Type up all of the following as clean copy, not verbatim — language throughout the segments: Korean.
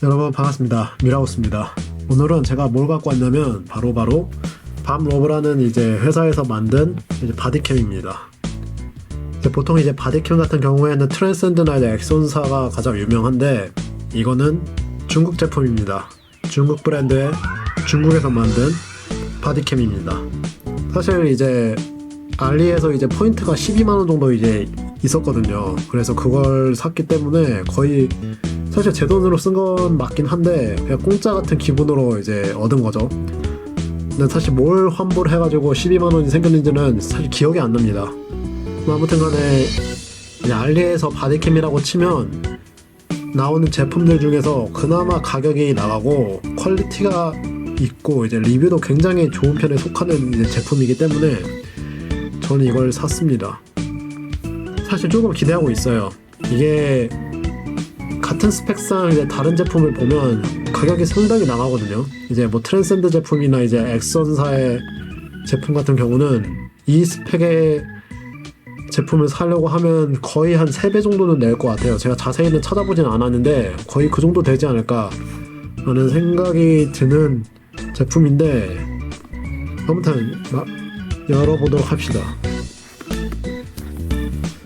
여러분 반갑습니다. 미라우스입니다. 오늘은 제가 뭘 갖고 왔냐면 바로 밤러브라는 이제 회사에서 만든 이제 바디캠입니다. 이제 보통 이제 바디캠 같은 경우에는 트랜센드나 이제 엑손사가 가장 유명한데 이거는 중국 제품입니다. 중국 브랜드의 중국에서 만든 바디캠입니다. 사실 이제 알리에서 이제 포인트가 12만원 정도 이제 있었거든요. 그래서 그걸 샀기 때문에 거의 사실 제 돈으로 쓴 건 맞긴 한데 그냥 공짜 같은 기분으로 이제 얻은 거죠. 근데 사실 뭘 환불을 해가지고 12만원이 생겼는지는 사실 기억이 안 납니다. 아무튼 간에 알리에서 바디캠이라고 치면 나오는 제품들 중에서 그나마 가격이 나가고 퀄리티가 있고 이제 리뷰도 굉장히 좋은 편에 속하는 이제 제품이기 때문에 저는 이걸 샀습니다. 사실 조금 기대하고 있어요. 이게 같은 스펙상 이제 다른 제품을 보면 가격이 상당히 나가거든요. 이제 뭐 트랜센드 제품이나 이제 엑선사의 제품 같은 경우는 이 스펙의 제품을 사려고 하면 거의 한 3배 정도는 낼 것 같아요. 제가 자세히는 찾아보진 않았는데 거의 그 정도 되지 않을까 라는 생각이 드는 제품인데 아무튼 열어보도록 합시다.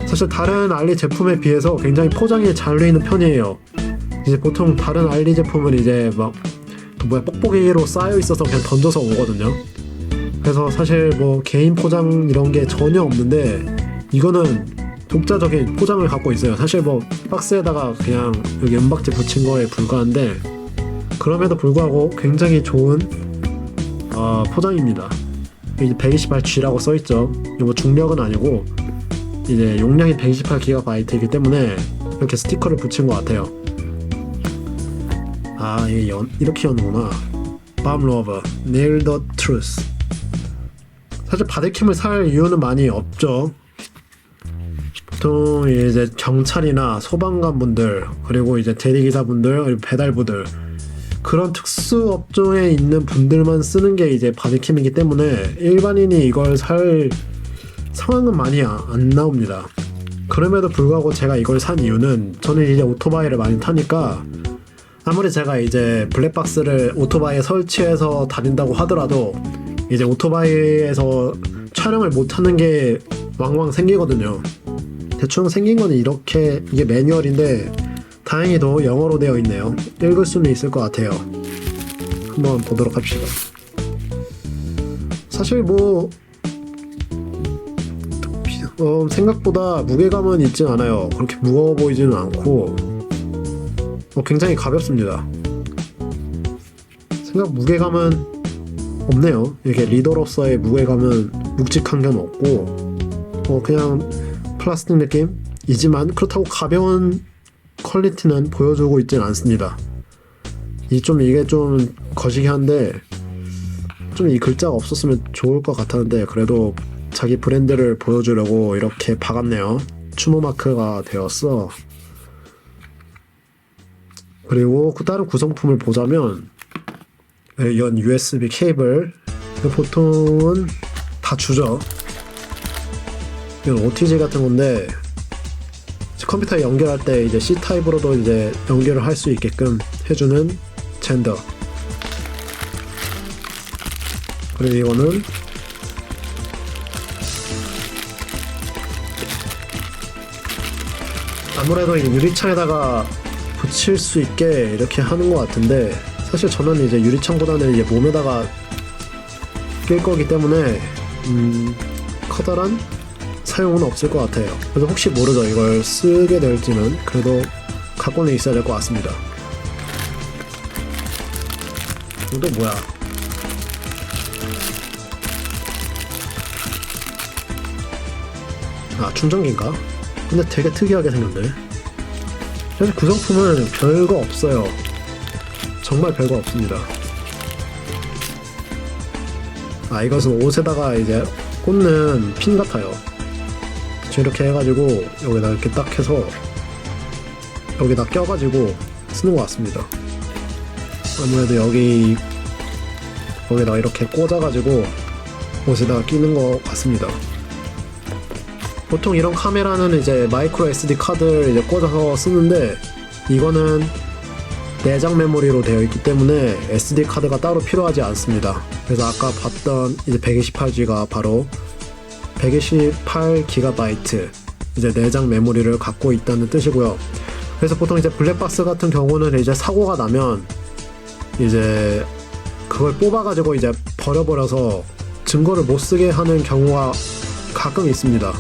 사실 다른 알리 제품에 비해서 굉장히 포장이 잘 되어 있는 편이에요. 이제 보통 다른 알리 제품은 이제 막 뽁뽁이로 쌓여 있어서 그냥 던져서 오거든요. 그래서 사실 뭐 개인 포장 이런 게 전혀 없는데 이거는 독자적인 포장을 갖고 있어요. 사실 뭐 박스에다가 그냥 여기 은박지 붙인 거에 불과한데 그럼에도 불구하고 굉장히 좋은 포장입니다. 이제 128G라고 써있죠. 이거 중력은 아니고 이제 용량이 128GB이기 때문에 이렇게 스티커를 붙인 것 같아요. 이게 이렇게 여는구나. 밤러브, Nail the Truth. 사실 바디캠을 살 이유는 많이 없죠. 보통 이제 경찰이나 소방관분들 그리고 이제 대리기사분들 그리고 배달부들 그런 특수 업종에 있는 분들만 쓰는 게 이제 바디캠이기 때문에 일반인이 이걸 살 상황은 많이 안 나옵니다. 그럼에도 불구하고 제가 이걸 산 이유는 저는 이제 오토바이를 많이 타니까 아무리 제가 이제 블랙박스를 오토바이에 설치해서 다닌다고 하더라도 이제 오토바이에서 촬영을 못 하는 게 왕왕 생기거든요. 대충 생긴 거는 이렇게 이게 매뉴얼인데 다행히도 영어로 되어 있네요. 읽을 수는 있을 것 같아요. 한번 보도록 합시다. 사실 뭐 생각보다 무게감은 있진 않아요. 그렇게 무거워 보이지는 않고 굉장히 가볍습니다. 생각 무게감은 없네요. 이렇게 리더로서의 무게감은 묵직한 건 없고 그냥 플라스틱 느낌이지만 그렇다고 가벼운 퀄리티는 보여주고 있진 않습니다. 이게 좀 거시기 한데 좀 이 글자가 없었으면 좋을 것 같았는데 그래도 자기 브랜드를 보여주려고 이렇게 박았네요. 추모 마크가 되었어. 그리고 다른 구성품을 보자면 이건 USB 케이블 보통은 다 주죠. 이건 OTG 같은 건데 컴퓨터에 연결할 때 이제 C 타입으로도 이제 연결을 할 수 있게끔 해주는 젠더. 그리고 이거는 아무래도 이 유리창에다가 붙일 수 있게 이렇게 하는 것 같은데 사실 저는 이제 유리창보다는 이제 몸에다가 낄 거기 때문에 커다란 사용은 없을 것 같아요. 그래서 혹시 모르죠. 이걸 쓰게 될지는 그래도 갖고는 있어야 될 것 같습니다. 이거 뭐야? 충전기인가? 근데 되게 특이하게 생겼네. 사실 구성품은 별거 없어요. 정말 별거 없습니다. 이것은 옷에다가 이제 꽂는 핀 같아요. 이렇게 해가지고 여기다 이렇게 딱 해서 여기다 껴가지고 쓰는 것 같습니다. 아무래도 거기다 이렇게 꽂아가지고 옷에다가 끼는 것 같습니다. 보통 이런 카메라는 이제 마이크로 SD 카드를 이제 꽂아서 쓰는데 이거는 내장 메모리로 되어 있기 때문에 SD 카드가 따로 필요하지 않습니다. 그래서 아까 봤던 이제 128G가 바로 128GB 이제 내장 메모리를 갖고 있다는 뜻이고요. 그래서 보통 이제 블랙박스 같은 경우는 이제 사고가 나면 이제 그걸 뽑아가지고 이제 버려버려서 증거를 못 쓰게 하는 경우가 가끔 있습니다.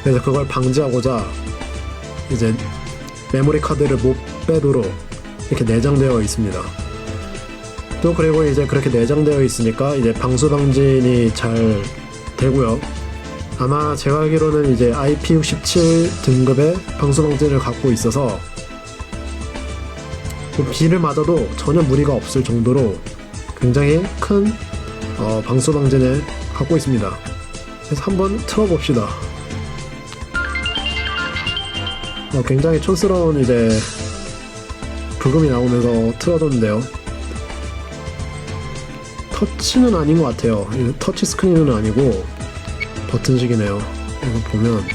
그래서 그걸 방지하고자 이제 메모리 카드를 못 빼도록 이렇게 내장되어 있습니다. 또 그리고 이제 그렇게 내장되어 있으니까 이제 방수 방진이 잘 되고요. 아마 제가 알기로는 이제 IP67 등급의 방수 방진을 갖고 있어서 비를 맞아도 전혀 무리가 없을 정도로 굉장히 큰 방수 방진을 갖고 있습니다. 그래서 한번 틀어봅시다. 굉장히 촌스러운 이제 부금이 나오면서 틀어줬는데요. 터치는 아닌 것 같아요. 터치 스크린은 아니고 버튼식이네요. 이거 보면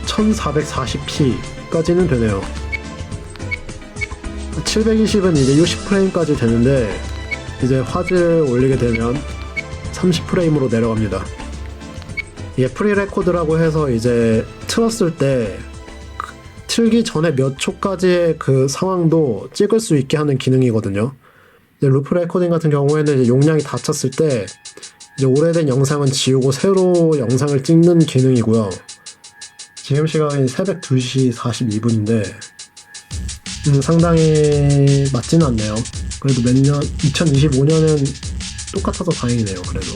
1440p까지는 되네요. 720은 이제 60프레임까지 되는데 이제 화질 올리게 되면 30프레임으로 내려갑니다. 이게 프리레코드라고 해서 이제 틀었을 때 틀기 전에 몇 초까지의 그 상황도 찍을 수 있게 하는 기능이거든요. 이제 루프 레코딩 같은 경우에는 이제 용량이 다 찼을 때 이제 오래된 영상은 지우고 새로 영상을 찍는 기능이고요. 지금 시각이 새벽 2시 42분인데 상당히 맞지는 않네요. 그래도 몇 년, 2025년은 똑같아서 다행이네요. 그래도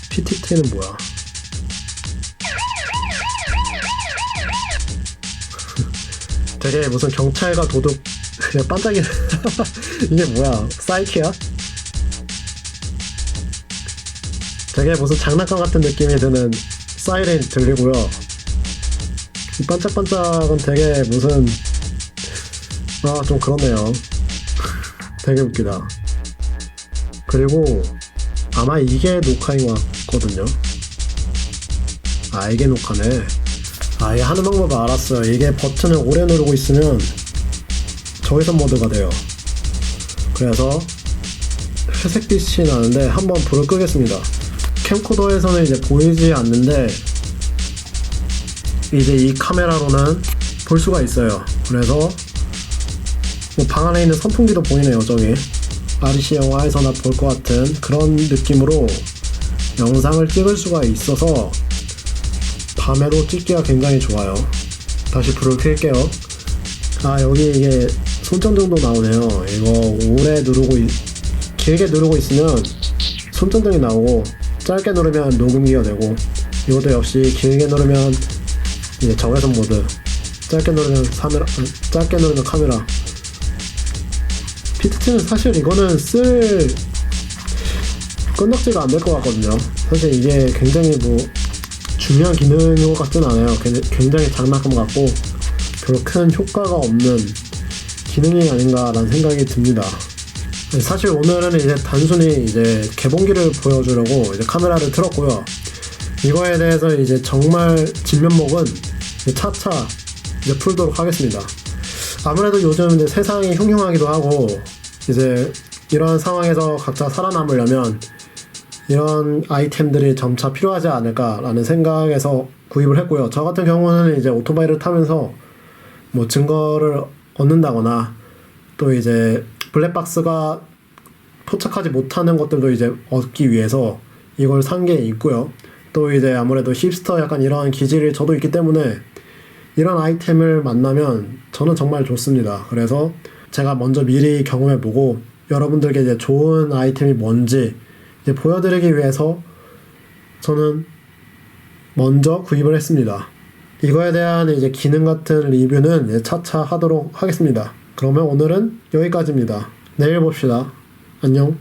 PTT는 뭐야? 되게 무슨 경찰과 도둑 그냥 반짝이 이게 뭐야? 사이키야? 되게 무슨 장난감 같은 느낌이 드는 사이렌 들리고요. 이 반짝반짝은 되게 무슨 좀 그렇네요. 되게 웃기다. 그리고 아마 이게 녹화인 것 같거든요. 이게 녹화네. 이게 하는 방법을 알았어요. 이게 버튼을 오래 누르고 있으면 저기선 모드가 돼요. 그래서 회색빛이 나는데 한번 불을 끄겠습니다. 캠코더에서는 이제 보이지 않는데 이제 이 카메라로는 볼 수가 있어요. 그래서 뭐 방 안에 있는 선풍기도 보이네요. 저기 RC 영화에서나 볼 것 같은 그런 느낌으로 영상을 찍을 수가 있어서 밤에도 찍기가 굉장히 좋아요. 다시 불을 켤게요. 여기 이게 손전등도 나오네요. 이거 오래 누르고 길게 누르고 있으면 손전등이 나오고 짧게 누르면 녹음기가 되고 이것도 역시 길게 누르면 이제 적외선 모드, 짧게 누르면 카메라. PTT는 사실 이거는 쓸 건덕지가 안 될 것 같거든요. 사실 이게 굉장히 뭐 중요한 기능인 것 같진 않아요. 굉장히 장난감 같고 별로 큰 효과가 없는 기능이 아닌가라는 생각이 듭니다. 사실 오늘은 이제 단순히 이제 개봉기를 보여주려고 이제 카메라를 틀었고요. 이거에 대해서 이제 정말 진면목은 차차 이제 풀도록 하겠습니다. 아무래도 요즘 이제 세상이 흉흉하기도 하고 이제 이런 상황에서 각자 살아남으려면 이런 아이템들이 점차 필요하지 않을까라는 생각에서 구입을 했고요. 저 같은 경우는 이제 오토바이를 타면서 뭐 증거를 얻는다거나 또 이제 블랙박스가 포착하지 못하는 것들도 이제 얻기 위해서 이걸 산 게 있고요. 또 이제 아무래도 힙스터 약간 이런 기질이 저도 있기 때문에 이런 아이템을 만나면 저는 정말 좋습니다. 그래서 제가 먼저 미리 경험해보고 여러분들께 이제 좋은 아이템이 뭔지 이제 보여드리기 위해서 저는 먼저 구입을 했습니다. 이거에 대한 이제 기능 같은 리뷰는 이제 차차 하도록 하겠습니다. 그러면 오늘은 여기까지입니다. 내일 봅시다. 안녕.